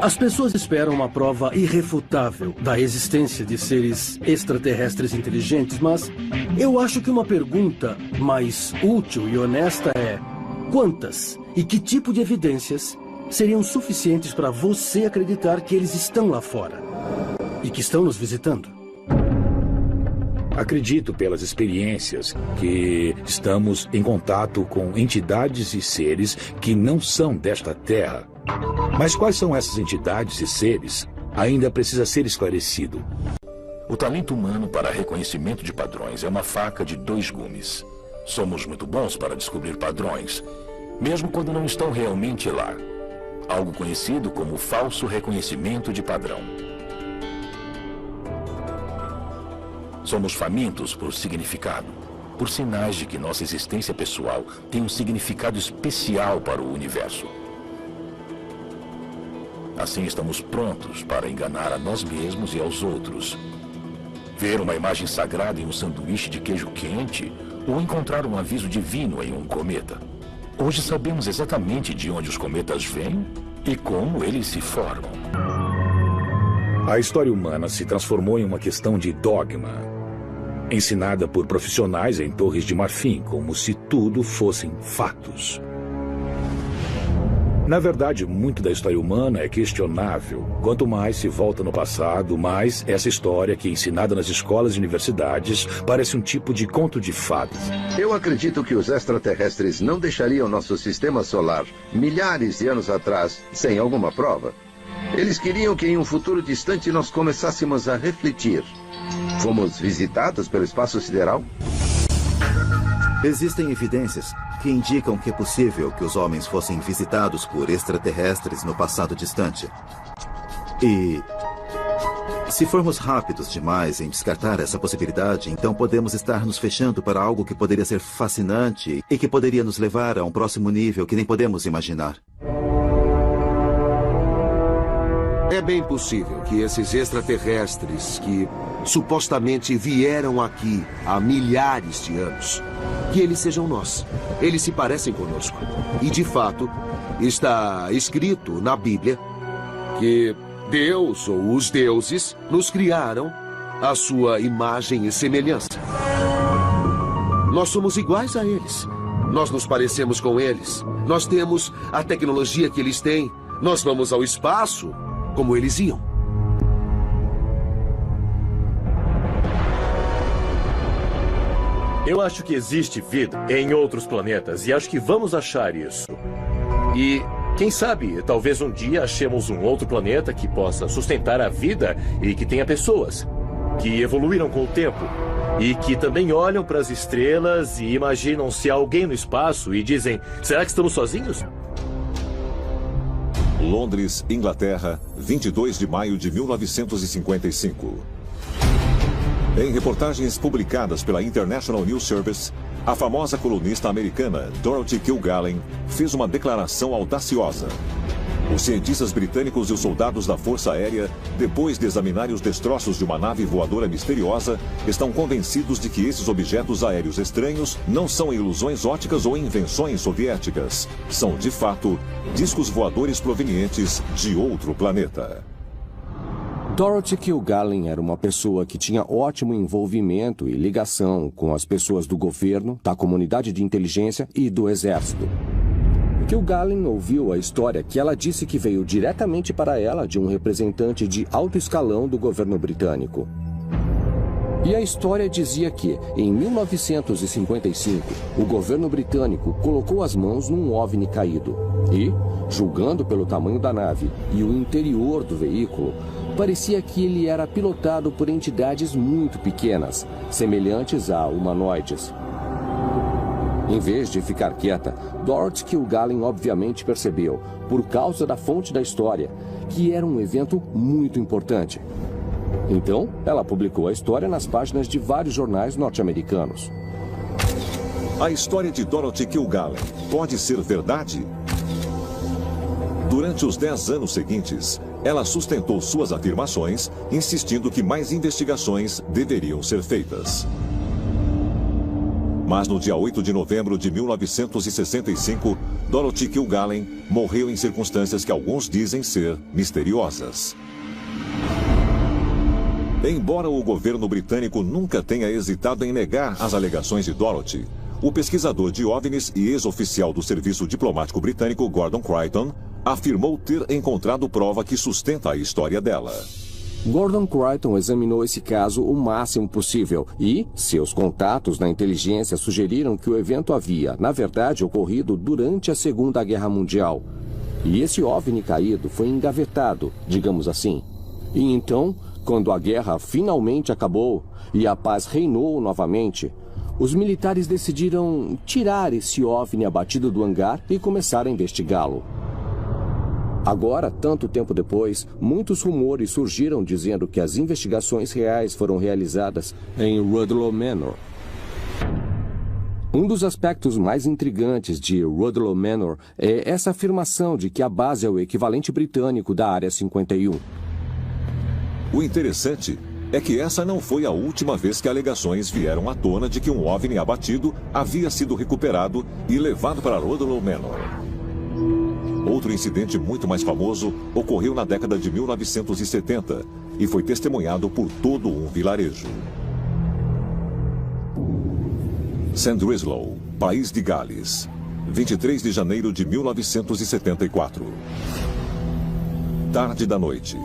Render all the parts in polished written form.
As pessoas esperam uma prova irrefutável da existência de seres extraterrestres inteligentes, mas eu acho que uma pergunta mais útil e honesta é: quantas e que tipo de evidências seriam suficientes para você acreditar que eles estão lá fora e que estão nos visitando? Acredito pelas experiências que estamos em contato com entidades e seres que não são desta Terra. Mas quais são essas entidades e seres? Ainda precisa ser esclarecido. O talento humano para reconhecimento de padrões é uma faca de dois gumes. Somos muito bons para descobrir padrões, mesmo quando não estão realmente lá. Algo conhecido como falso reconhecimento de padrão. Somos famintos por significado, por sinais de que nossa existência pessoal tem um significado especial para o universo. Assim estamos prontos para enganar a nós mesmos e aos outros. Ver uma imagem sagrada em um sanduíche de queijo quente ou encontrar um aviso divino em um cometa. Hoje sabemos exatamente de onde os cometas vêm e como eles se formam. A história humana se transformou em uma questão de dogma, ensinada por profissionais em Torres de Marfim, como se tudo fossem fatos. Na verdade, muito da história humana é questionável. Quanto mais se volta no passado, mais essa história, que é ensinada nas escolas e universidades, parece um tipo de conto de fadas. Eu acredito que os extraterrestres não deixariam nosso sistema solar milhares de anos atrás sem alguma prova. Eles queriam que em um futuro distante nós começássemos a refletir. Fomos visitados pelo espaço sideral? Existem evidências que indicam que é possível que os homens fossem visitados por extraterrestres no passado distante. E se formos rápidos demais em descartar essa possibilidade, então podemos estar nos fechando para algo que poderia ser fascinante e que poderia nos levar a um próximo nível que nem podemos imaginar. É bem possível que esses extraterrestres que supostamente vieram aqui há milhares de anos, que eles sejam nós. Eles se parecem conosco. E, de fato, está escrito na Bíblia que Deus ou os deuses nos criaram à sua imagem e semelhança. Nós somos iguais a eles. Nós nos parecemos com eles. Nós temos a tecnologia que eles têm. Nós vamos ao espaço como eles iam. Eu acho que existe vida em outros planetas e acho que vamos achar isso. E, quem sabe, talvez um dia achemos um outro planeta que possa sustentar a vida e que tenha pessoas que evoluíram com o tempo e que também olham para as estrelas e imaginam-se alguém no espaço e dizem: será que estamos sozinhos? Londres, Inglaterra, 22 de maio de 1955. Em reportagens publicadas pela International News Service, a famosa colunista americana Dorothy Kilgallen fez uma declaração audaciosa. Os cientistas britânicos e os soldados da Força Aérea, depois de examinarem os destroços de uma nave voadora misteriosa, estão convencidos de que esses objetos aéreos estranhos não são ilusões ópticas ou invenções soviéticas. São, de fato, discos voadores provenientes de outro planeta. Dorothy Kilgallen era uma pessoa que tinha ótimo envolvimento e ligação com as pessoas do governo, da comunidade de inteligência e do exército. Kilgallen ouviu a história que ela disse que veio diretamente para ela de um representante de alto escalão do governo britânico. E a história dizia que, em 1955, o governo britânico colocou as mãos num OVNI caído e, julgando pelo tamanho da nave e o interior do veículo, parecia que ele era pilotado por entidades muito pequenas, semelhantes a humanoides. Em vez de ficar quieta, Dorothy Kilgallen obviamente percebeu, por causa da fonte da história, que era um evento muito importante. Então, ela publicou a história nas páginas de vários jornais norte-americanos. A história de Dorothy Kilgallen pode ser verdade? Durante os 10 anos seguintes, ela sustentou suas afirmações, insistindo que mais investigações deveriam ser feitas. Mas no dia 8 de novembro de 1965, Dorothy Kilgallen morreu em circunstâncias que alguns dizem ser misteriosas. Embora o governo britânico nunca tenha hesitado em negar as alegações de Dorothy, o pesquisador de OVNIs e ex-oficial do Serviço Diplomático Britânico Gordon Creighton afirmou ter encontrado prova que sustenta a história dela. Gordon Creighton examinou esse caso o máximo possível e seus contatos na inteligência sugeriram que o evento havia, na verdade, ocorrido durante a Segunda Guerra Mundial. E esse OVNI caído foi engavetado, digamos assim. E então, quando a guerra finalmente acabou e a paz reinou novamente, os militares decidiram tirar esse OVNI abatido do hangar e começar a investigá-lo. Agora, tanto tempo depois, muitos rumores surgiram dizendo que as investigações reais foram realizadas em Rudloe Manor. Um dos aspectos mais intrigantes de Rudloe Manor é essa afirmação de que a base é o equivalente britânico da Área 51. O interessante é que essa não foi a última vez que alegações vieram à tona de que um OVNI abatido havia sido recuperado e levado para Rudloe Manor. Outro incidente muito mais famoso ocorreu na década de 1970 e foi testemunhado por todo um vilarejo. Sandrislow, País de Gales, 23 de janeiro de 1974. Tarde da noite.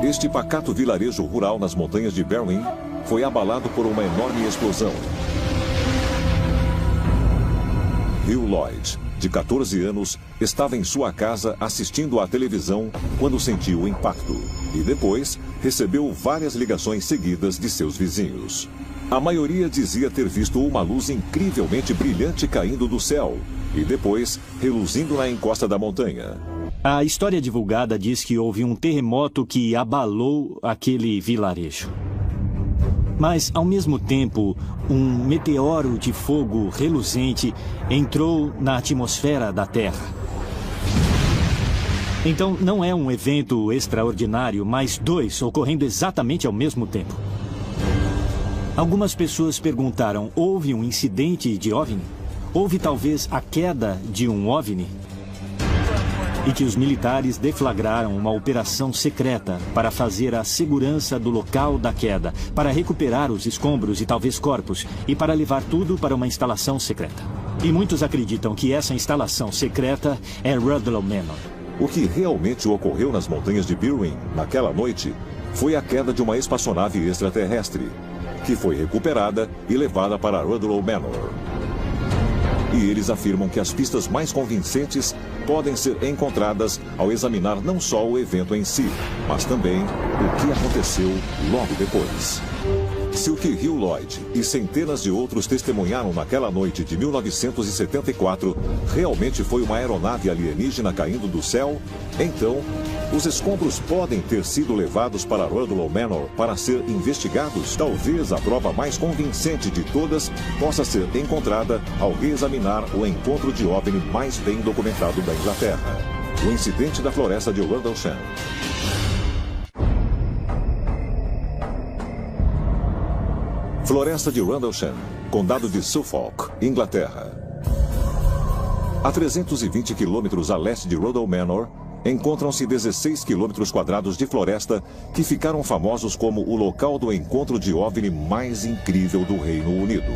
Este pacato vilarejo rural nas montanhas de Berwyn foi abalado por uma enorme explosão. Hugh Lloyd, de 14 anos, estava em sua casa assistindo à televisão quando sentiu o impacto e depois recebeu várias ligações seguidas de seus vizinhos. A maioria dizia ter visto uma luz incrivelmente brilhante caindo do céu e depois reluzindo na encosta da montanha. A história divulgada diz que houve um terremoto que abalou aquele vilarejo. Mas, ao mesmo tempo, um meteoro de fogo reluzente entrou na atmosfera da Terra. Então, não é um evento extraordinário, mas dois ocorrendo exatamente ao mesmo tempo. Algumas pessoas perguntaram, houve um incidente de OVNI? Houve talvez a queda de um OVNI? E que os militares deflagraram uma operação secreta para fazer a segurança do local da queda, para recuperar os escombros e talvez corpos, e para levar tudo para uma instalação secreta. E muitos acreditam que essa instalação secreta é Rudloe Manor. O que realmente ocorreu nas montanhas de Berwyn naquela noite foi a queda de uma espaçonave extraterrestre, que foi recuperada e levada para Rudloe Manor. E eles afirmam que as pistas mais convincentes podem ser encontradas ao examinar não só o evento em si, mas também o que aconteceu logo depois. Se o que Hugh Lloyd e centenas de outros testemunharam naquela noite de 1974 realmente foi uma aeronave alienígena caindo do céu, então os escombros podem ter sido levados para Rudloe Manor para ser investigados. Talvez a prova mais convincente de todas possa ser encontrada ao reexaminar o encontro de OVNI mais bem documentado da Inglaterra, o incidente da floresta de Rendlesham. Floresta de Rendlesham, Condado de Suffolk, Inglaterra. A 320 quilômetros a leste de Rudloe Manor, encontram-se 16 quilômetros quadrados de floresta que ficaram famosos como o local do encontro de OVNI mais incrível do Reino Unido.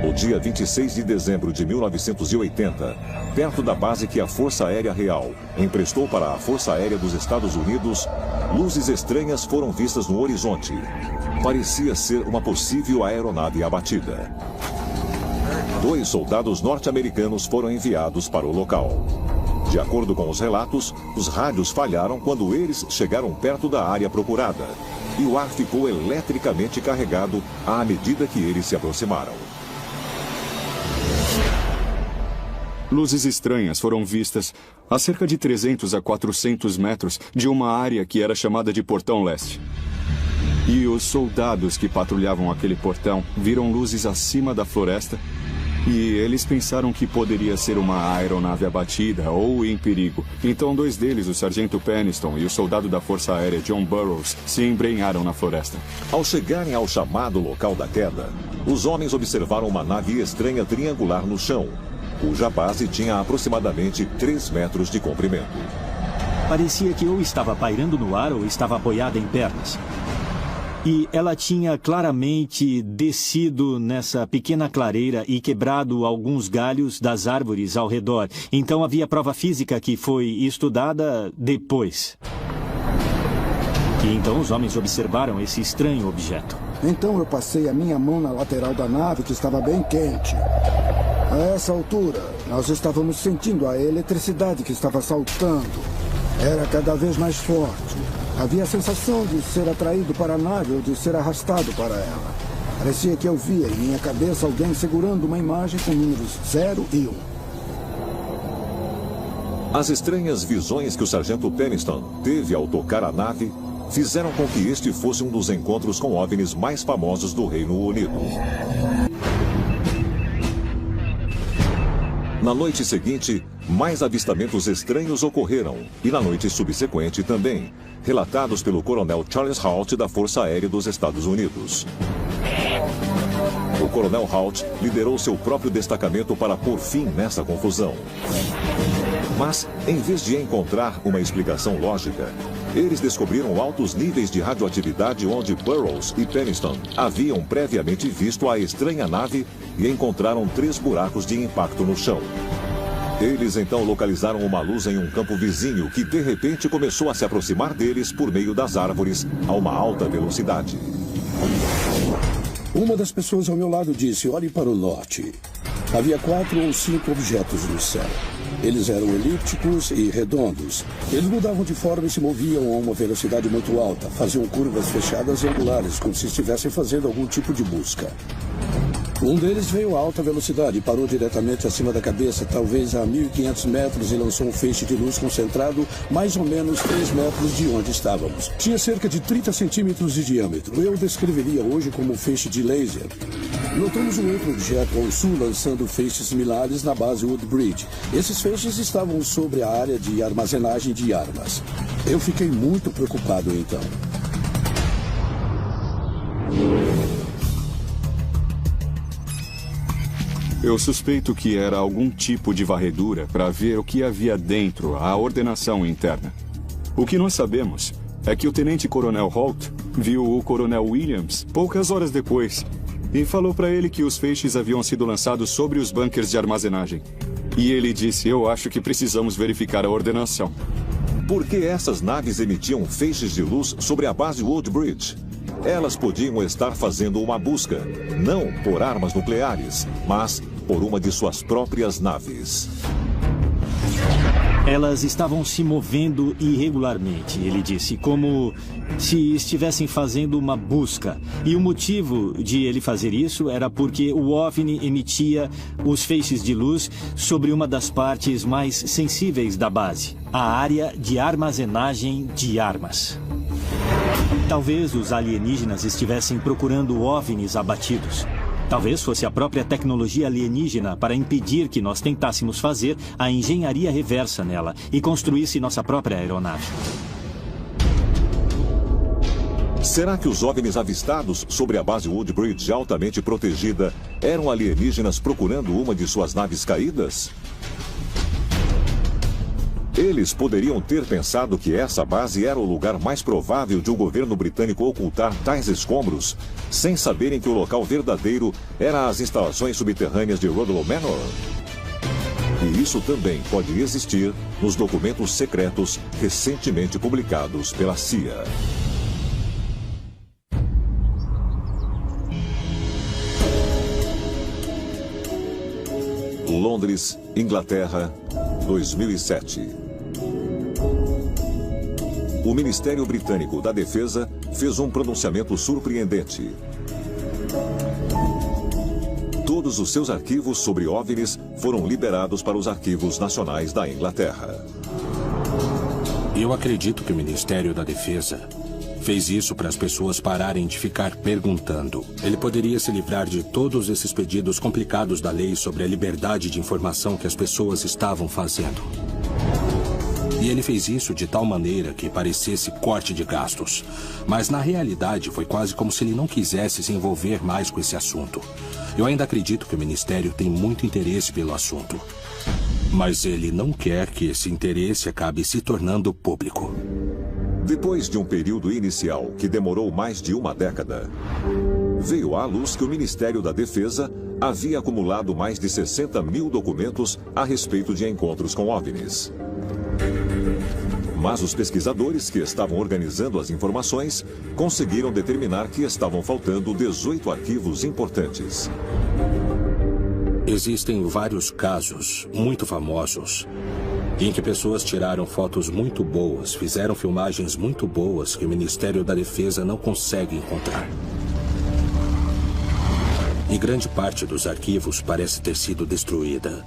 No dia 26 de dezembro de 1980, perto da base que a Força Aérea Real emprestou para a Força Aérea dos Estados Unidos, luzes estranhas foram vistas no horizonte. Parecia ser uma possível aeronave abatida. 2 soldados norte-americanos foram enviados para o local. De acordo com os relatos, os rádios falharam quando eles chegaram perto da área procurada, e o ar ficou eletricamente carregado à medida que eles se aproximaram. Luzes estranhas foram vistas a cerca de 300 a 400 metros de uma área que era chamada de Portão Leste. E os soldados que patrulhavam aquele portão viram luzes acima da floresta E eles pensaram que poderia ser uma aeronave abatida ou em perigo. Então 2 deles, o sargento Peniston e o soldado da Força Aérea John Burroughs, se embrenharam na floresta. Ao chegarem ao chamado local da queda, os homens observaram uma nave estranha triangular no chão, cuja base tinha aproximadamente 3 metros de comprimento. Parecia que ou estava pairando no ar ou estava apoiada em pernas. E ela tinha claramente descido nessa pequena clareira e quebrado alguns galhos das árvores ao redor. Então havia prova física que foi estudada depois. E então os homens observaram esse estranho objeto. Então eu passei a minha mão na lateral da nave, que estava bem quente. A essa altura, nós estávamos sentindo a eletricidade que estava saltando. Era cada vez mais forte. Havia a sensação de ser atraído para a nave ou de ser arrastado para ela. Parecia que eu via em minha cabeça alguém segurando uma imagem com números 0 e 1. As estranhas visões que o sargento Peniston teve ao tocar a nave fizeram com que este fosse um dos encontros com OVNIs mais famosos do Reino Unido. Na noite seguinte, mais avistamentos estranhos ocorreram, e na noite subsequente também, relatados pelo coronel Charles Halt da Força Aérea dos Estados Unidos. O coronel Halt liderou seu próprio destacamento para pôr fim nessa confusão. Mas, em vez de encontrar uma explicação lógica, eles descobriram altos níveis de radioatividade onde Burroughs e Peniston haviam previamente visto a estranha nave e encontraram 3 buracos de impacto no chão. Eles então localizaram uma luz em um campo vizinho que de repente começou a se aproximar deles por meio das árvores a uma alta velocidade. Uma das pessoas ao meu lado disse: olhe para o norte. Havia 4 ou 5 objetos no céu. Eles eram elípticos e redondos. Eles mudavam de forma e se moviam a uma velocidade muito alta. Faziam curvas fechadas e angulares, como se estivessem fazendo algum tipo de busca. Um deles veio a alta velocidade e parou diretamente acima da cabeça, talvez a 1.500 metros, e lançou um feixe de luz concentrado mais ou menos 3 metros de onde estávamos. Tinha cerca de 30 centímetros de diâmetro. Eu o descreveria hoje como um feixe de laser. Notamos um outro objeto ao sul lançando feixes similares na base Woodbridge. Esses feixes estavam sobre a área de armazenagem de armas. Eu fiquei muito preocupado então. Eu suspeito que era algum tipo de varredura para ver o que havia dentro, a ordenação interna. O que nós sabemos é que o tenente-coronel Holt viu o coronel Williams poucas horas depois e falou para ele que os feixes haviam sido lançados sobre os bunkers de armazenagem. E ele disse: eu acho que precisamos verificar a ordenação. Por que essas naves emitiam feixes de luz sobre a base Woodbridge? Elas podiam estar fazendo uma busca, não por armas nucleares, mas por uma de suas próprias naves. Elas estavam se movendo irregularmente, ele disse, como se estivessem fazendo uma busca. E o motivo de ele fazer isso era porque o OVNI emitia os feixes de luz sobre uma das partes mais sensíveis da base, a área de armazenagem de armas. Talvez os alienígenas estivessem procurando OVNIs abatidos. Talvez fosse a própria tecnologia alienígena para impedir que nós tentássemos fazer a engenharia reversa nela e construísse nossa própria aeronave. Será que os OVNIs avistados sobre a base Woodbridge altamente protegida eram alienígenas procurando uma de suas naves caídas? Eles poderiam ter pensado que essa base era o lugar mais provável de o governo britânico ocultar tais escombros, sem saberem que o local verdadeiro era as instalações subterrâneas de Rudloe Manor. E isso também pode existir nos documentos secretos recentemente publicados pela CIA. Londres, Inglaterra, 2007. O Ministério Britânico da Defesa fez um pronunciamento surpreendente. Todos os seus arquivos sobre OVNIs foram liberados para os arquivos nacionais da Inglaterra. Eu acredito que o Ministério da Defesa Fez isso para as pessoas pararem de ficar perguntando. Ele poderia se livrar de todos esses pedidos complicados da lei sobre a liberdade de informação que as pessoas estavam fazendo. E ele fez isso de tal maneira que parecesse corte de gastos. Mas na realidade foi quase como se ele não quisesse se envolver mais com esse assunto. Eu ainda acredito que o Ministério tem muito interesse pelo assunto. Mas ele não quer que esse interesse acabe se tornando público. Depois de um período inicial que demorou mais de uma década, veio à luz que o Ministério da Defesa havia acumulado mais de 60 mil documentos a respeito de encontros com OVNIs. Mas os pesquisadores que estavam organizando as informações conseguiram determinar que estavam faltando 18 arquivos importantes. Existem vários casos muito famosos em que pessoas tiraram fotos muito boas, fizeram filmagens muito boas que o Ministério da Defesa não consegue encontrar. E grande parte dos arquivos parece ter sido destruída.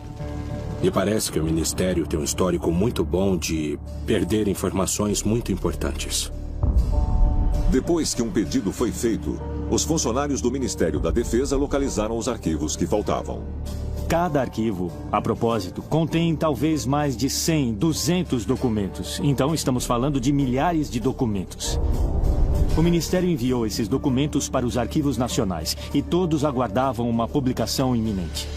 E parece que o Ministério tem um histórico muito bom de perder informações muito importantes. Depois que um pedido foi feito, os funcionários do Ministério da Defesa localizaram os arquivos que faltavam. Cada arquivo, a propósito, contém talvez mais de 100, 200 documentos. Então estamos falando de milhares de documentos. O Ministério enviou esses documentos para os arquivos nacionais e todos aguardavam uma publicação iminente.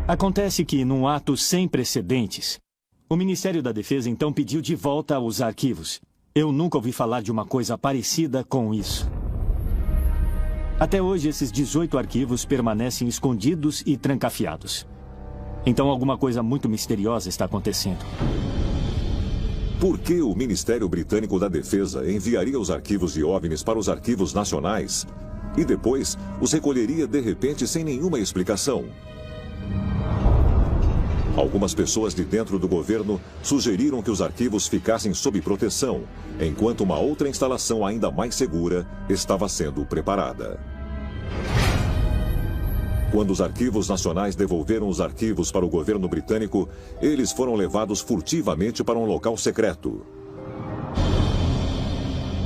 Acontece que, num ato sem precedentes, o Ministério da Defesa então pediu de volta os arquivos. Eu nunca ouvi falar de uma coisa parecida com isso. Até hoje, esses 18 arquivos permanecem escondidos e trancafiados. Então, alguma coisa muito misteriosa está acontecendo. Por que o Ministério Britânico da Defesa enviaria os arquivos de OVNIs para os arquivos nacionais e depois os recolheria de repente sem nenhuma explicação? Algumas pessoas de dentro do governo sugeriram que os arquivos ficassem sob proteção, enquanto uma outra instalação ainda mais segura estava sendo preparada. Quando os arquivos nacionais devolveram os arquivos para o governo britânico, eles foram levados furtivamente para um local secreto.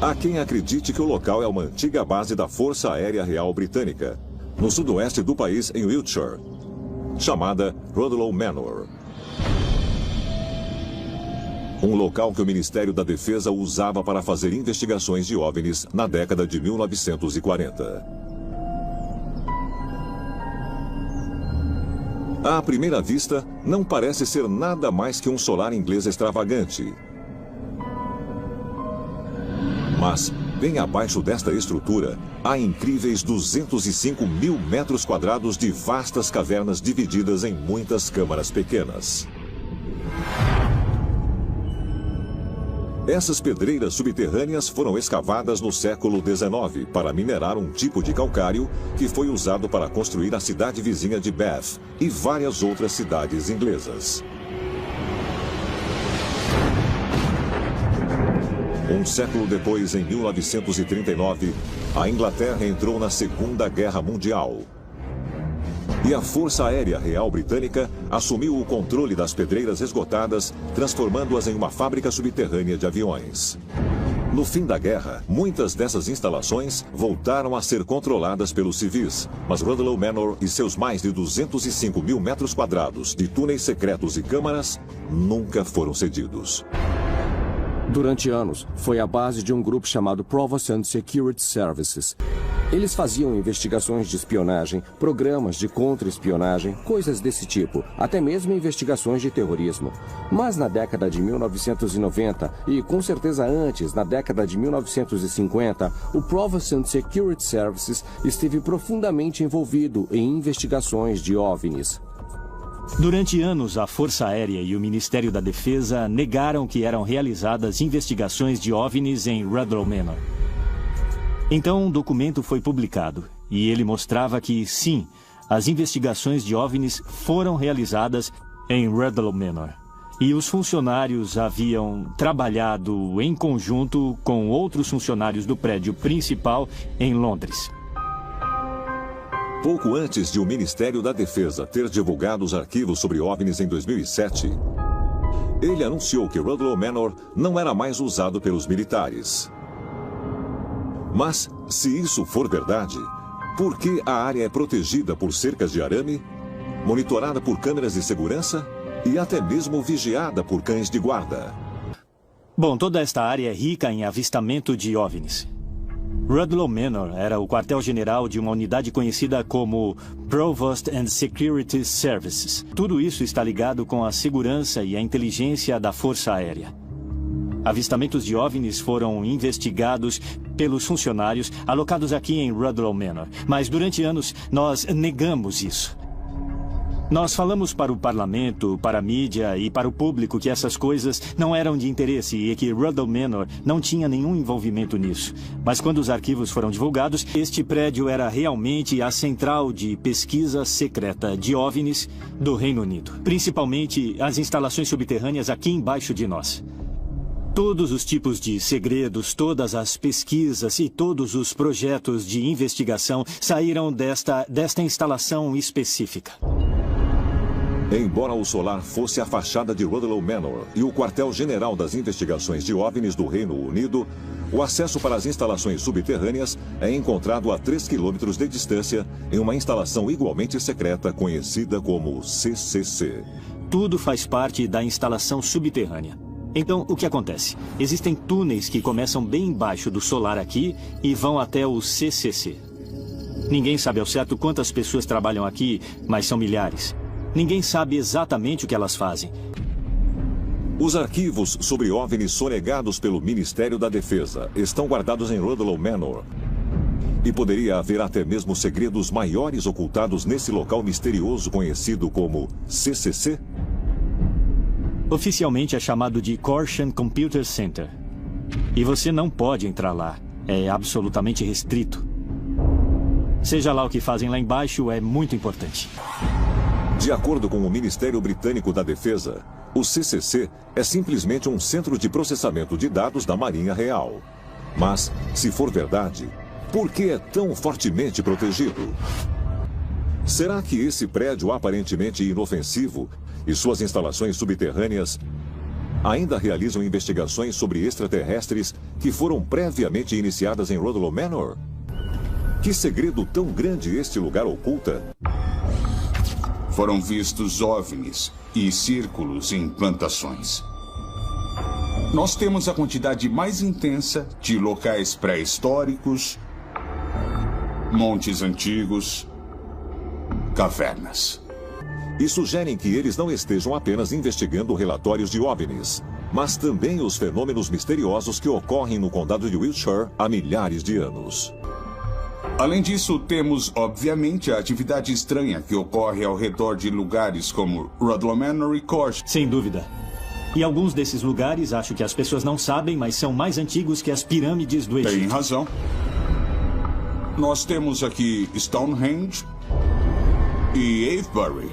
Há quem acredite que o local é uma antiga base da Força Aérea Real Britânica, no sudoeste do país, em Wiltshire, chamada Rudloe Manor. Um local que o Ministério da Defesa usava para fazer investigações de OVNIs na década de 1940. À primeira vista, não parece ser nada mais que um solar inglês extravagante. Mas, bem abaixo desta estrutura, há incríveis 205 mil metros quadrados de vastas cavernas divididas em muitas câmaras pequenas. Essas pedreiras subterrâneas foram escavadas no século XIX para minerar um tipo de calcário que foi usado para construir a cidade vizinha de Bath e várias outras cidades inglesas. Um século depois, em 1939, a Inglaterra entrou na Segunda Guerra Mundial. E a Força Aérea Real Britânica assumiu o controle das pedreiras esgotadas, transformando-as em uma fábrica subterrânea de aviões. No fim da guerra, muitas dessas instalações voltaram a ser controladas pelos civis, mas Rudloe Manor e seus mais de 205 mil metros quadrados de túneis secretos e câmaras nunca foram cedidos. Durante anos, foi a base de um grupo chamado Provost and Security Services. Eles faziam investigações de espionagem, programas de contra-espionagem, coisas desse tipo, até mesmo investigações de terrorismo. Mas na década de 1990, e com certeza antes, na década de 1950, o Provost and Security Services esteve profundamente envolvido em investigações de OVNIs. Durante anos, a Força Aérea e o Ministério da Defesa negaram que eram realizadas investigações de OVNIs em Rudloe Manor. Então, um documento foi publicado, e ele mostrava que, sim, as investigações de OVNIs foram realizadas em Rudloe Manor. E os funcionários haviam trabalhado em conjunto com outros funcionários do prédio principal em Londres. Pouco antes de o Ministério da Defesa ter divulgado os arquivos sobre OVNIs em 2007, Ele anunciou que Rudloe Manor não era mais usado pelos militares. Mas, se isso for verdade, por que a área é protegida por cercas de arame, monitorada por câmeras de segurança e até mesmo vigiada por cães de guarda? Bom, toda esta área é rica em avistamento de OVNIs. Rudloe Manor era o quartel-general de uma unidade conhecida como Provost and Security Services. Tudo isso está ligado com a segurança e a inteligência da Força Aérea. Avistamentos de OVNIs foram investigados pelos funcionários alocados aqui em Rudloe Manor, mas durante anos nós negamos isso. Nós falamos para o parlamento, para a mídia e para o público que essas coisas não eram de interesse e que Rudloe Manor não tinha nenhum envolvimento nisso. Mas quando os arquivos foram divulgados, este prédio era realmente a central de pesquisa secreta de OVNIs do Reino Unido. Principalmente as instalações subterrâneas aqui embaixo de nós. Todos os tipos de segredos, todas as pesquisas e todos os projetos de investigação saíram desta instalação específica. Embora o solar fosse a fachada de Rudloe Manor e o quartel-general das investigações de OVNIs do Reino Unido, o acesso para as instalações subterrâneas é encontrado a 3 quilômetros de distância em uma instalação igualmente secreta conhecida como CCC. Tudo faz parte da instalação subterrânea. Então, o que acontece? Existem túneis que começam bem embaixo do solar aqui e vão até o CCC. Ninguém sabe ao certo quantas pessoas trabalham aqui, mas são milhares. Ninguém sabe exatamente o que elas fazem. Os arquivos sobre OVNIs sonegados pelo Ministério da Defesa estão guardados em Rudloe Manor. E poderia haver até mesmo segredos maiores ocultados nesse local misterioso conhecido como CCC? Oficialmente é chamado de Korshan Computer Center. E você não pode entrar lá. É absolutamente restrito. Seja lá o que fazem lá embaixo, é muito importante. De acordo com o Ministério Britânico da Defesa, o CCC é simplesmente um centro de processamento de dados da Marinha Real. Mas, se for verdade, por que é tão fortemente protegido? Será que esse prédio aparentemente inofensivo e suas instalações subterrâneas ainda realizam investigações sobre extraterrestres que foram previamente iniciadas em Rudloe Manor? Que segredo tão grande este lugar oculta? Foram vistos OVNIs e círculos em plantações. Nós temos a quantidade mais intensa de locais pré-históricos, montes antigos, cavernas. E sugerem que eles não estejam apenas investigando relatórios de OVNIs, mas também os fenômenos misteriosos que ocorrem no condado de Wiltshire há milhares de anos. Além disso, temos, obviamente, a atividade estranha que ocorre ao redor de lugares como Rudloe Manor e Korshan. Sem dúvida. E alguns desses lugares, acho que as pessoas não sabem, mas são mais antigos que as pirâmides do Egito. Tem razão. Nós temos aqui Stonehenge e Avebury.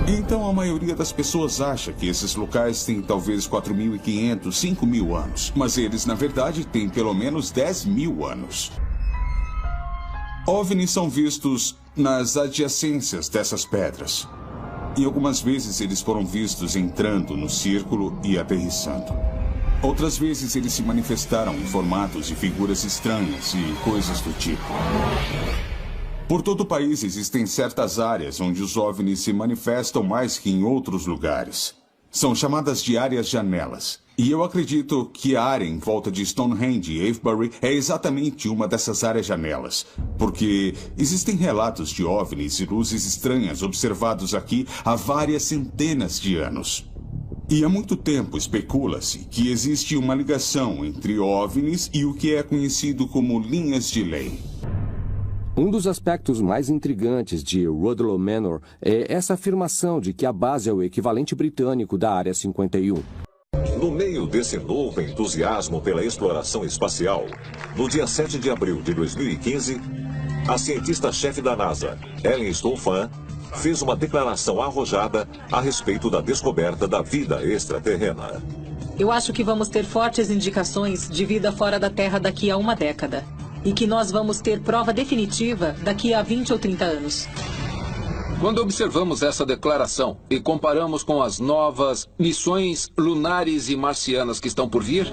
Então a maioria das pessoas acha que esses locais têm talvez 4.500, 5.000 anos. Mas eles, na verdade, têm pelo menos 10.000 anos. OVNIs são vistos nas adjacências dessas pedras. E algumas vezes eles foram vistos entrando no círculo e aterrissando. Outras vezes eles se manifestaram em formatos de figuras estranhas e coisas do tipo. Por todo o país existem certas áreas onde os OVNIs se manifestam mais que em outros lugares. São chamadas de áreas janelas. E eu acredito que a área em volta de Stonehenge e Avebury é exatamente uma dessas áreas janelas. Porque existem relatos de OVNIs e luzes estranhas observados aqui há várias centenas de anos. E há muito tempo especula-se que existe uma ligação entre OVNIs e o que é conhecido como linhas de lei. Um dos aspectos mais intrigantes de Rudloe Manor é essa afirmação de que a base é o equivalente britânico da Área 51. No meio desse novo entusiasmo pela exploração espacial, no dia 7 de abril de 2015, a cientista-chefe da NASA, Ellen Stolfan, fez uma declaração arrojada a respeito da descoberta da vida extraterrena. Eu acho que vamos ter fortes indicações de vida fora da Terra daqui a uma década. E que nós vamos ter prova definitiva daqui a 20 ou 30 anos. Quando observamos essa declaração e comparamos com as novas missões lunares e marcianas que estão por vir,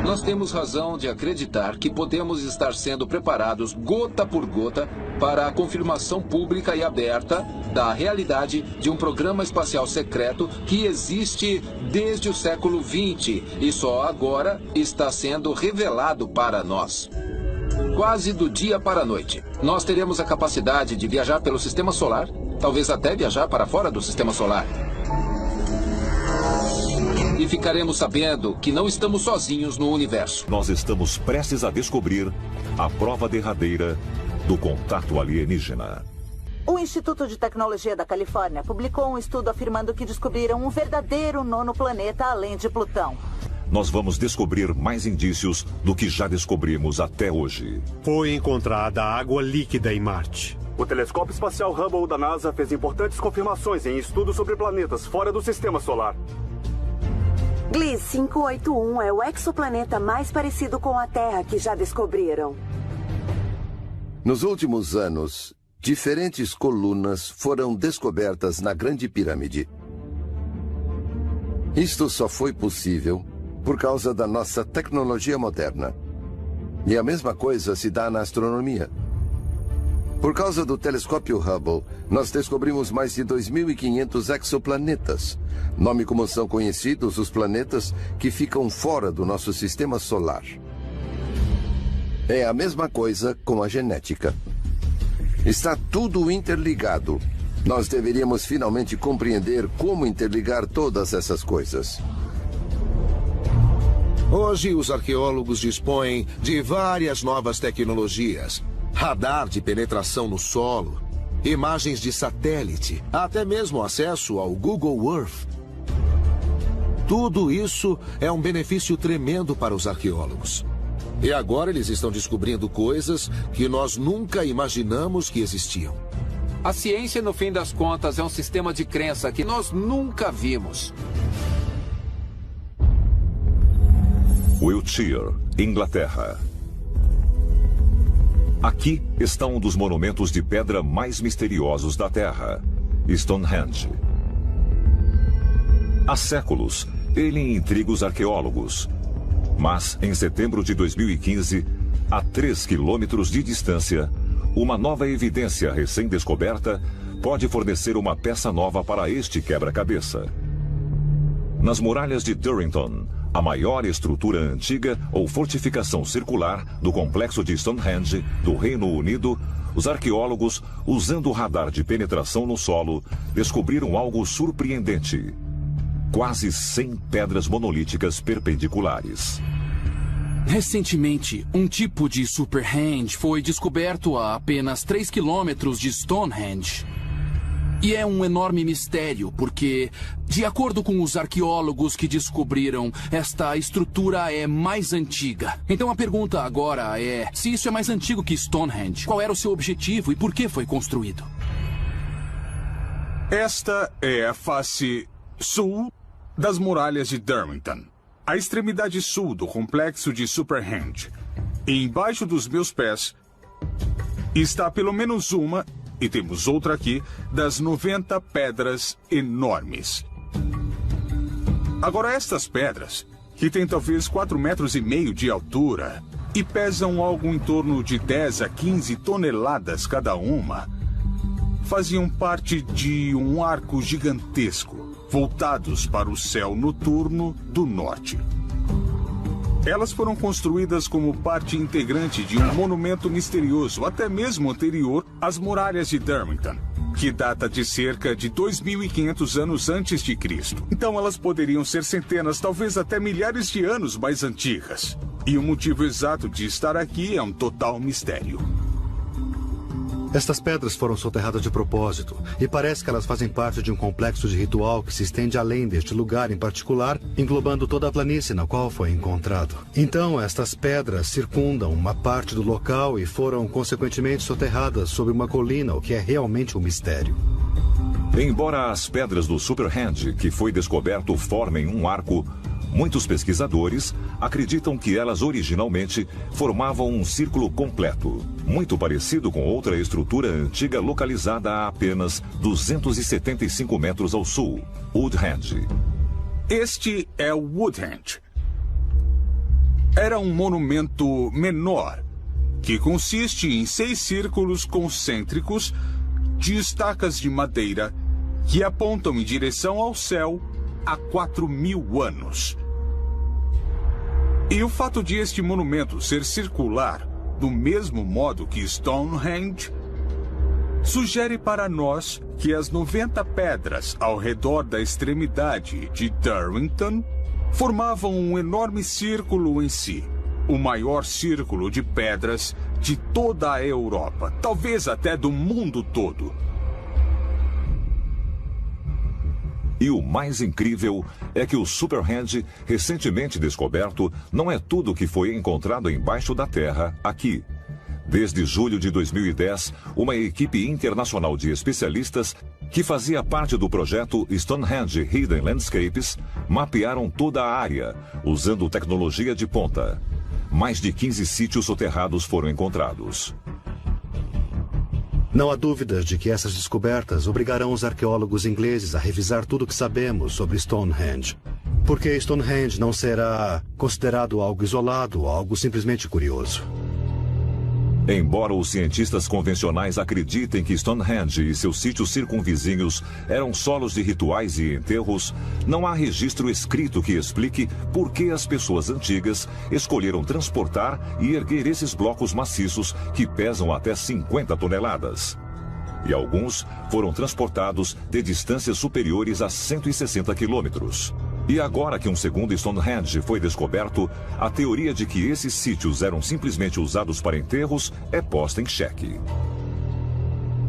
nós temos razão de acreditar que podemos estar sendo preparados gota por gota para a confirmação pública e aberta da realidade de um programa espacial secreto que existe desde o século XX e só agora está sendo revelado para nós. Quase do dia para a noite, nós teremos a capacidade de viajar pelo sistema solar, talvez até viajar para fora do sistema solar. E ficaremos sabendo que não estamos sozinhos no universo. Nós estamos prestes a descobrir a prova derradeira do contato alienígena. O Instituto de Tecnologia da Califórnia publicou um estudo afirmando que descobriram um verdadeiro nono planeta além de Plutão. Nós vamos descobrir mais indícios do que já descobrimos até hoje. Foi encontrada água líquida em Marte. O telescópio espacial Hubble da NASA fez importantes confirmações em estudos sobre planetas fora do sistema solar. Gliese 581 é o exoplaneta mais parecido com a Terra que já descobriram. Nos últimos anos, diferentes colunas foram descobertas na Grande Pirâmide. Isto só foi possível por causa da nossa tecnologia moderna. E a mesma coisa se dá na astronomia. Por causa do telescópio Hubble, nós descobrimos mais de 2.500 exoplanetas, nome como são conhecidos os planetas que ficam fora do nosso sistema solar. É a mesma coisa com a genética. Está tudo interligado. Nós deveríamos finalmente compreender como interligar todas essas coisas. Hoje, os arqueólogos dispõem de várias novas tecnologias. Radar de penetração no solo, imagens de satélite, até mesmo acesso ao Google Earth. Tudo isso é um benefício tremendo para os arqueólogos. E agora eles estão descobrindo coisas que nós nunca imaginamos que existiam. A ciência, no fim das contas, é um sistema de crença que nós nunca vimos. Wiltshire, Inglaterra. Aqui está um dos monumentos de pedra mais misteriosos da Terra, Stonehenge. Há séculos, ele intriga os arqueólogos. Mas, em setembro de 2015, a 3 quilômetros de distância, uma nova evidência recém-descoberta pode fornecer uma peça nova para este quebra-cabeça. Nas muralhas de Durrington, a maior estrutura antiga ou fortificação circular do complexo de Stonehenge, do Reino Unido, os arqueólogos, usando o radar de penetração no solo, descobriram algo surpreendente. Quase 100 pedras monolíticas perpendiculares. Recentemente, um tipo de Superhenge foi descoberto a apenas 3 quilômetros de Stonehenge. E é um enorme mistério, porque, de acordo com os arqueólogos que descobriram, esta estrutura é mais antiga. Então a pergunta agora é, se isso é mais antigo que Stonehenge, qual era o seu objetivo e por que foi construído? Esta é a face sul das muralhas de Durrington, a extremidade sul do complexo de Superhenge. E embaixo dos meus pés está pelo menos uma, e temos outra aqui, das 90 pedras enormes. Agora, estas pedras, que têm talvez 4,5 metros de altura e pesam algo em torno de 10 a 15 toneladas cada uma, faziam parte de um arco gigantesco, voltados para o céu noturno do norte. Elas foram construídas como parte integrante de um monumento misterioso, até mesmo anterior às muralhas de Durrington, que data de cerca de 2.500 anos antes de Cristo. Então elas poderiam ser centenas, talvez até milhares de anos mais antigas. E o motivo exato de estar aqui é um total mistério. Estas pedras foram soterradas de propósito, e parece que elas fazem parte de um complexo de ritual que se estende além deste lugar em particular, englobando toda a planície na qual foi encontrado. Então, estas pedras circundam uma parte do local e foram, consequentemente, soterradas sobre uma colina, o que é realmente um mistério. Embora as pedras do Superhenge, que foi descoberto, formem um arco, Muitos pesquisadores acreditam que elas originalmente formavam um círculo completo, muito parecido com outra estrutura antiga localizada a apenas 275 metros ao sul, Woodhenge. Este é o Woodhenge. Era um monumento menor, que consiste em 6 círculos concêntricos de estacas de madeira que apontam em direção ao céu há 4.000 anos. E o fato de este monumento ser circular, do mesmo modo que Stonehenge, sugere para nós que as 90 pedras ao redor da extremidade de Darwinton formavam um enorme círculo em si, o maior círculo de pedras de toda a Europa, talvez até do mundo todo. E o mais incrível é que o Superhenge, recentemente descoberto, não é tudo que foi encontrado embaixo da terra aqui. Desde julho de 2010, uma equipe internacional de especialistas que fazia parte do projeto Stonehenge Hidden Landscapes mapearam toda a área, usando tecnologia de ponta. Mais de 15 sítios soterrados foram encontrados. Não há dúvidas de que essas descobertas obrigarão os arqueólogos ingleses a revisar tudo o que sabemos sobre Stonehenge. Porque Stonehenge não será considerado algo isolado, algo simplesmente curioso. Embora os cientistas convencionais acreditem que Stonehenge e seus sítios circunvizinhos eram solos de rituais e enterros, não há registro escrito que explique por que as pessoas antigas escolheram transportar e erguer esses blocos maciços que pesam até 50 toneladas. E alguns foram transportados de distâncias superiores a 160 quilômetros. E agora que um segundo Stonehenge foi descoberto, a teoria de que esses sítios eram simplesmente usados para enterros é posta em xeque.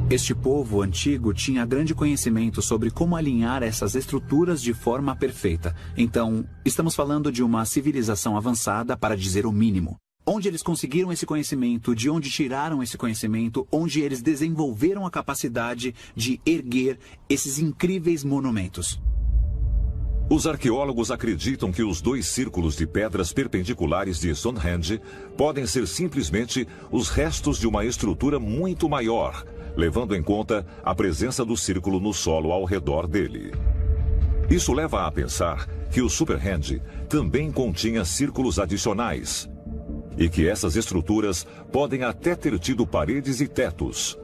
Este povo antigo tinha grande conhecimento sobre como alinhar essas estruturas de forma perfeita. Então, estamos falando de uma civilização avançada, para dizer o mínimo. Onde eles conseguiram esse conhecimento, de onde tiraram esse conhecimento, onde eles desenvolveram a capacidade de erguer esses incríveis monumentos. Os arqueólogos acreditam que os 2 círculos de pedras perpendiculares de Stonehenge podem ser simplesmente os restos de uma estrutura muito maior, levando em conta a presença do círculo no solo ao redor dele. Isso leva a pensar que o Superhenge também continha círculos adicionais, e que essas estruturas podem até ter tido paredes e tetos.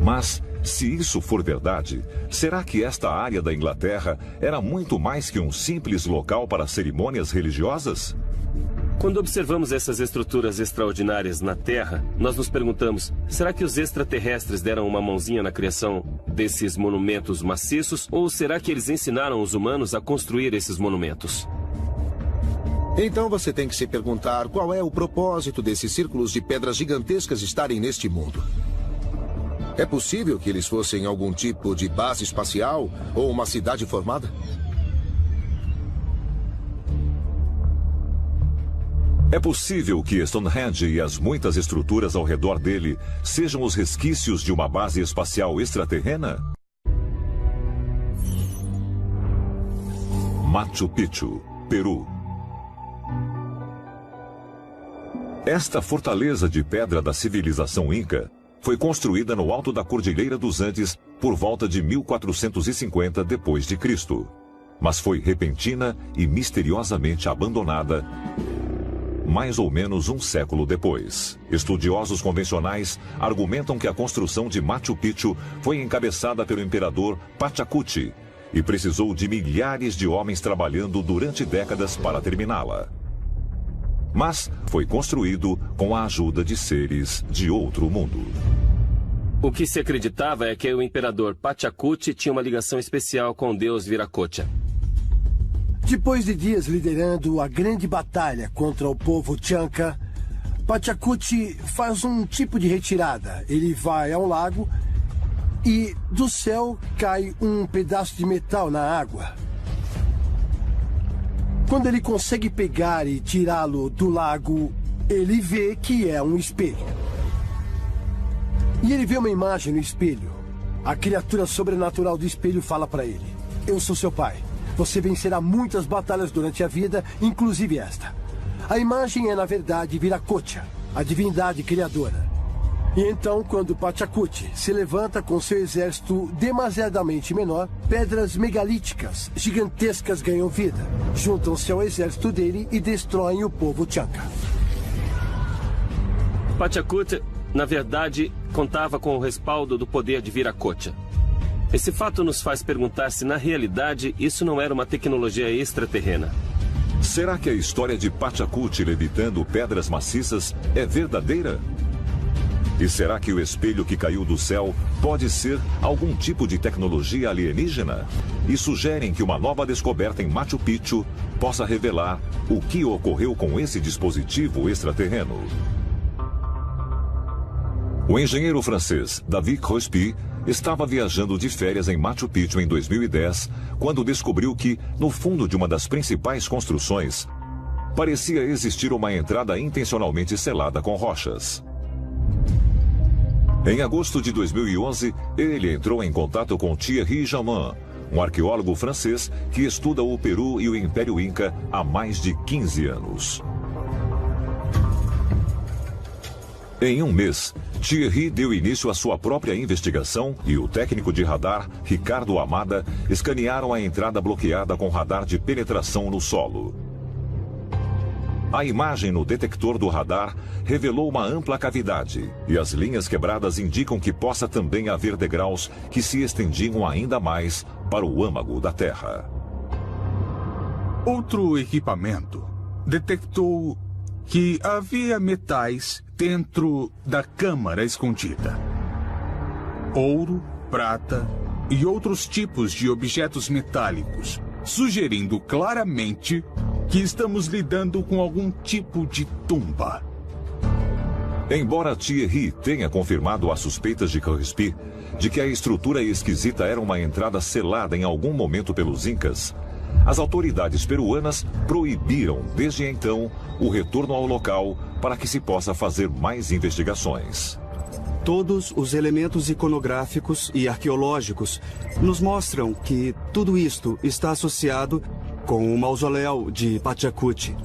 Mas, se isso for verdade, será que esta área da Inglaterra era muito mais que um simples local para cerimônias religiosas? Quando observamos essas estruturas extraordinárias na Terra, nós nos perguntamos, será que os extraterrestres deram uma mãozinha na criação desses monumentos maciços, ou será que eles ensinaram os humanos a construir esses monumentos? Então você tem que se perguntar qual é o propósito desses círculos de pedras gigantescas estarem neste mundo. É possível que eles fossem algum tipo de base espacial ou uma cidade formada? É possível que Stonehenge e as muitas estruturas ao redor dele sejam os resquícios de uma base espacial extraterrena? Machu Picchu, Peru. Esta fortaleza de pedra da civilização Inca foi construída no alto da Cordilheira dos Andes por volta de 1450 d.C., mas foi repentina e misteriosamente abandonada mais ou menos um século depois. Estudiosos convencionais argumentam que a construção de Machu Picchu foi encabeçada pelo imperador Pachacuti e precisou de milhares de homens trabalhando durante décadas para terminá-la. Mas foi construído com a ajuda de seres de outro mundo. O que se acreditava é que o imperador Pachacuti tinha uma ligação especial com o deus Viracocha. Depois de dias liderando a grande batalha contra o povo Chanca, Pachacuti faz um tipo de retirada. Ele vai ao lago e do céu cai um pedaço de metal na água. Quando ele consegue pegar e tirá-lo do lago, ele vê que é um espelho. E ele vê uma imagem no espelho. A criatura sobrenatural do espelho fala para ele: "Eu sou seu pai. Você vencerá muitas batalhas durante a vida, inclusive esta. A imagem é, na verdade, Viracocha, a divindade criadora. E então, quando Pachacuti se levanta com seu exército demasiadamente menor, pedras megalíticas gigantescas ganham vida, juntam-se ao exército dele e destroem o povo Chanca. Pachacuti, na verdade, contava com o respaldo do poder de Viracocha. Esse fato nos faz perguntar se, na realidade, isso não era uma tecnologia extraterrena. Será que a história de Pachacuti levitando pedras maciças é verdadeira? E será que o espelho que caiu do céu pode ser algum tipo de tecnologia alienígena? E sugerem que uma nova descoberta em Machu Picchu possa revelar o que ocorreu com esse dispositivo extraterreno. O engenheiro francês David Crosby estava viajando de férias em Machu Picchu em 2010, quando descobriu que, no fundo de uma das principais construções, parecia existir uma entrada intencionalmente selada com rochas. Em agosto de 2011, ele entrou em contato com Thierry Jamin, um arqueólogo francês que estuda o Peru e o Império Inca há mais de 15 anos. Em um mês, Thierry deu início à sua própria investigação e o técnico de radar, Ricardo Amada, escanearam a entrada bloqueada com radar de penetração no solo. A imagem no detector do radar revelou uma ampla cavidade e as linhas quebradas indicam que possa também haver degraus que se estendiam ainda mais para o âmago da Terra. Outro equipamento detectou que havia metais dentro da câmara escondida. Ouro, prata e outros tipos de objetos metálicos, sugerindo claramente que estamos lidando com algum tipo de tumba. Embora Thierry tenha confirmado as suspeitas de Crosby de que a estrutura esquisita era uma entrada selada em algum momento pelos Incas, as autoridades peruanas proibiram, desde então, o retorno ao local para que se possa fazer mais investigações. Todos os elementos iconográficos e arqueológicos nos mostram que tudo isto está associado com o mausoléu de Pachacuti.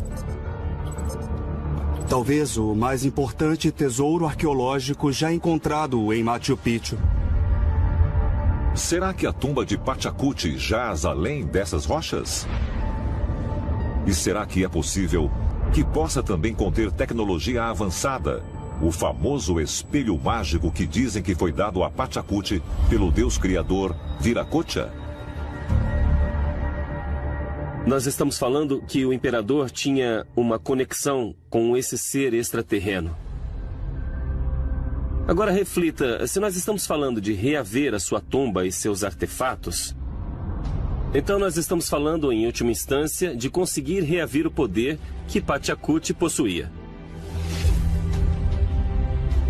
Talvez o mais importante tesouro arqueológico já encontrado em Machu Picchu. Será que a tumba de Pachacuti jaz além dessas rochas? E será que é possível que possa também conter tecnologia avançada? O famoso espelho mágico que dizem que foi dado a Pachacuti pelo deus criador Viracocha? Nós estamos falando que o imperador tinha uma conexão com esse ser extraterreno. Agora reflita, se nós estamos falando de reaver a sua tumba e seus artefatos, então nós estamos falando, em última instância, de conseguir reaver o poder que Pachacuti possuía.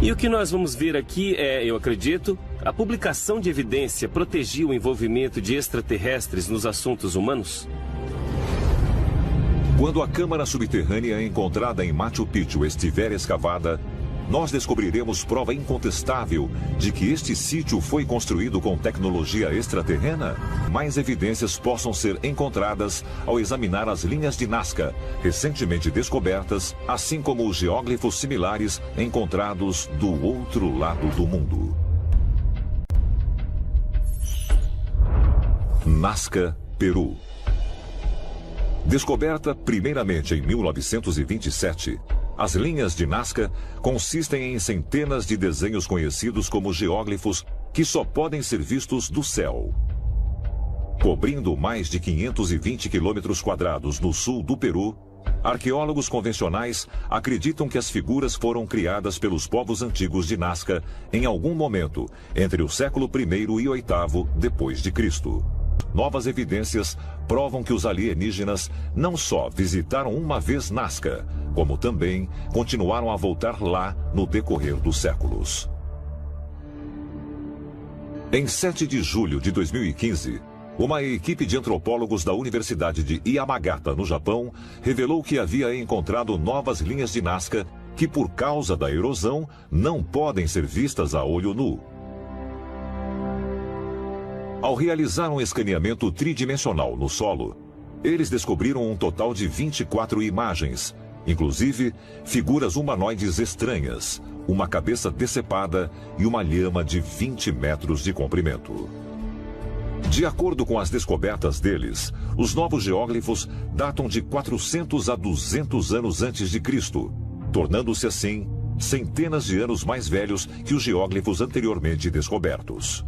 E o que nós vamos ver aqui é, eu acredito, a publicação de evidência protegia o envolvimento de extraterrestres nos assuntos humanos? Quando a câmara subterrânea encontrada em Machu Picchu estiver escavada, nós descobriremos prova incontestável de que este sítio foi construído com tecnologia extraterrena. Mais evidências possam ser encontradas ao examinar as linhas de Nazca, recentemente descobertas, assim como os geóglifos similares encontrados do outro lado do mundo. Nazca, Peru. Descoberta primeiramente em 1927, as linhas de Nazca consistem em centenas de desenhos conhecidos como geóglifos que só podem ser vistos do céu. Cobrindo mais de 520 quilômetros quadrados no sul do Peru, arqueólogos convencionais acreditam que as figuras foram criadas pelos povos antigos de Nazca em algum momento entre o século I e VIII depois de Cristo. Novas evidências provam que os alienígenas não só visitaram uma vez Nazca, como também continuaram a voltar lá no decorrer dos séculos. Em 7 de julho de 2015, uma equipe de antropólogos da Universidade de Yamagata, no Japão, revelou que havia encontrado novas linhas de Nazca que, por causa da erosão, não podem ser vistas a olho nu. Ao realizar um escaneamento tridimensional no solo, eles descobriram um total de 24 imagens, inclusive figuras humanoides estranhas, uma cabeça decepada e uma lhama de 20 metros de comprimento. De acordo com as descobertas deles, os novos geóglifos datam de 400 a 200 anos antes de Cristo, tornando-se assim centenas de anos mais velhos que os geóglifos anteriormente descobertos.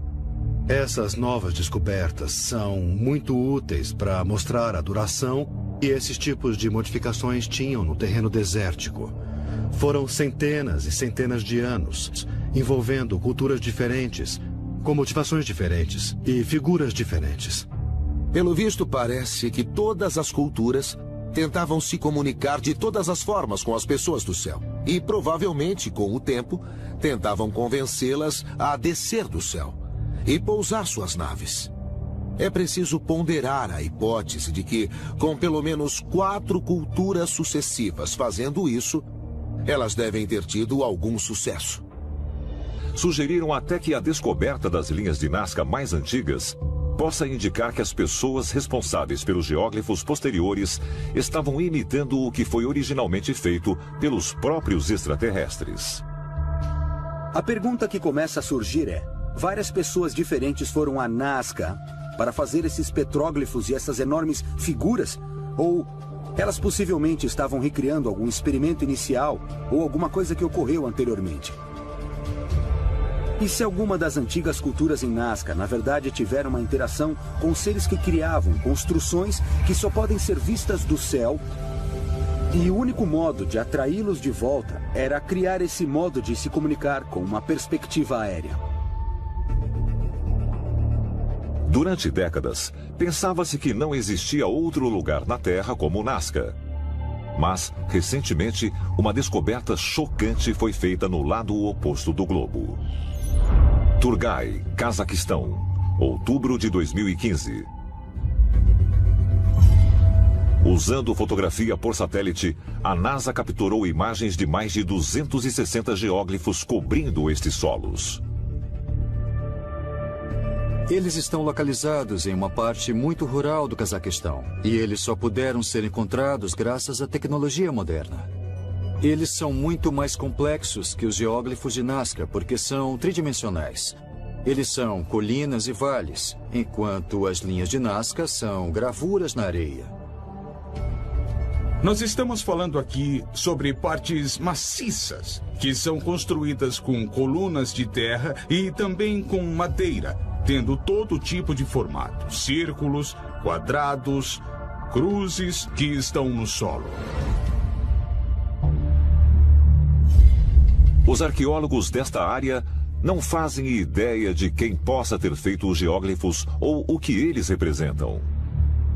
Essas novas descobertas são muito úteis para mostrar a duração que esses tipos de modificações tinham no terreno desértico. Foram centenas e centenas de anos, envolvendo culturas diferentes, com motivações diferentes e figuras diferentes. Pelo visto, parece que todas as culturas tentavam se comunicar de todas as formas com as pessoas do céu. E, provavelmente, com o tempo, tentavam convencê-las a descer do céu e pousar suas naves. É preciso ponderar a hipótese de que, com pelo menos 4 culturas sucessivas fazendo isso, elas devem ter tido algum sucesso. Sugeriram até que a descoberta das linhas de Nazca mais antigas possa indicar que as pessoas responsáveis pelos geóglifos posteriores estavam imitando o que foi originalmente feito pelos próprios extraterrestres. A pergunta que começa a surgir é: várias pessoas diferentes foram a Nazca para fazer esses petróglifos e essas enormes figuras? Ou elas possivelmente estavam recriando algum experimento inicial ou alguma coisa que ocorreu anteriormente? E se alguma das antigas culturas em Nazca, na verdade, tiveram uma interação com seres que criavam construções que só podem ser vistas do céu, e o único modo de atraí-los de volta era criar esse modo de se comunicar com uma perspectiva aérea? Durante décadas, pensava-se que não existia outro lugar na Terra como Nazca. Mas, recentemente, uma descoberta chocante foi feita no lado oposto do globo. Turgai, Cazaquistão, outubro de 2015. Usando fotografia por satélite, a NASA capturou imagens de mais de 260 geóglifos cobrindo estes solos. Eles estão localizados em uma parte muito rural do Cazaquistão, e eles só puderam ser encontrados graças à tecnologia moderna. Eles são muito mais complexos que os geóglifos de Nazca, porque são tridimensionais. Eles são colinas e vales, enquanto as linhas de Nazca são gravuras na areia. Nós estamos falando aqui sobre partes maciças, que são construídas com colunas de terra e também com madeira, tendo todo tipo de formato, círculos, quadrados, cruzes que estão no solo. Os arqueólogos desta área não fazem ideia de quem possa ter feito os geóglifos ou o que eles representam.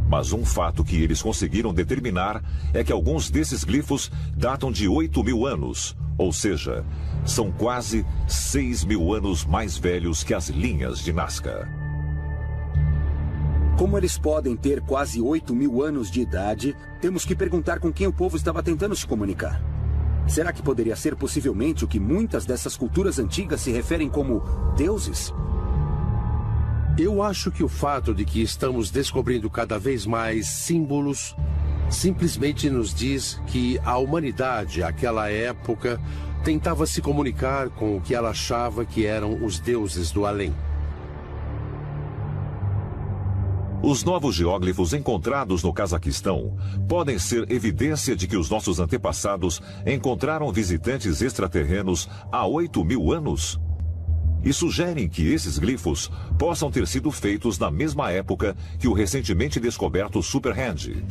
Mas um fato que eles conseguiram determinar é que alguns desses glifos datam de 8.000 anos, ou seja, são quase 6.000 anos mais velhos que as linhas de Nazca. Como eles podem ter quase 8.000 anos de idade, temos que perguntar com quem o povo estava tentando se comunicar. Será que poderia ser possivelmente o que muitas dessas culturas antigas se referem como deuses? Eu acho que o fato de que estamos descobrindo cada vez mais símbolos simplesmente nos diz que a humanidade, àquela época, tentava se comunicar com o que ela achava que eram os deuses do além. Os novos geóglifos encontrados no Cazaquistão podem ser evidência de que os nossos antepassados encontraram visitantes extraterrenos há 8.000 anos? E sugerem que esses glifos possam ter sido feitos na mesma época que o recentemente descoberto Superhand.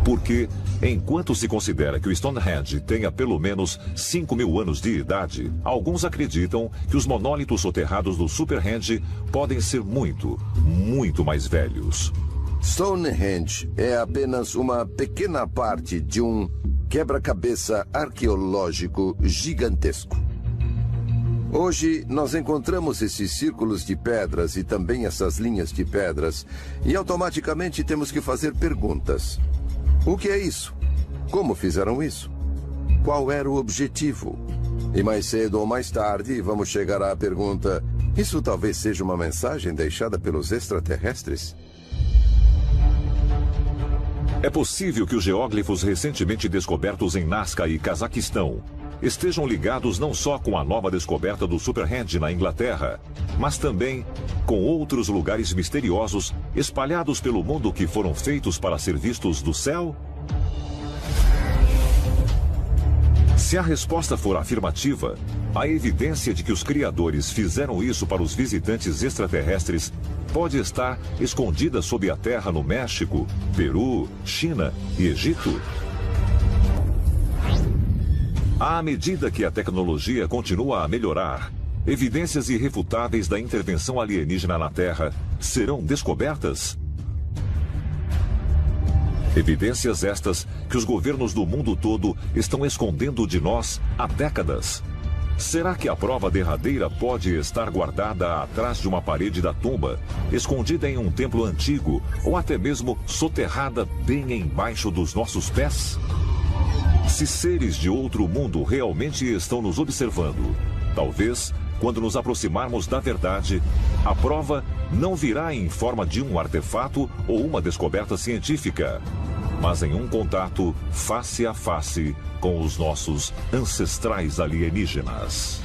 Porque, enquanto se considera que o Stonehenge tenha pelo menos 5.000 anos de idade, alguns acreditam que os monólitos soterrados do Superhenge podem ser muito, muito mais velhos. Stonehenge é apenas uma pequena parte de um quebra-cabeça arqueológico gigantesco. Hoje, nós encontramos esses círculos de pedras e também essas linhas de pedras, e automaticamente temos que fazer perguntas. O que é isso? Como fizeram isso? Qual era o objetivo? E mais cedo ou mais tarde, vamos chegar à pergunta: Isso talvez seja uma mensagem deixada pelos extraterrestres? É possível que os geóglifos recentemente descobertos em Nazca e Cazaquistão estejam ligados não só com a nova descoberta do Superhand na Inglaterra, mas também com outros lugares misteriosos espalhados pelo mundo que foram feitos para ser vistos do céu? Se a resposta for afirmativa, a evidência de que os criadores fizeram isso para os visitantes extraterrestres pode estar escondida sob a terra no México, Peru, China e Egito. À medida que a tecnologia continua a melhorar, evidências irrefutáveis da intervenção alienígena na Terra serão descobertas? Evidências estas que os governos do mundo todo estão escondendo de nós há décadas. Será que a prova derradeira pode estar guardada atrás de uma parede da tumba, escondida em um templo antigo ou até mesmo soterrada bem embaixo dos nossos pés? Se seres de outro mundo realmente estão nos observando, talvez, quando nos aproximarmos da verdade, a prova não virá em forma de um artefato ou uma descoberta científica, mas em um contato face a face com os nossos ancestrais alienígenas.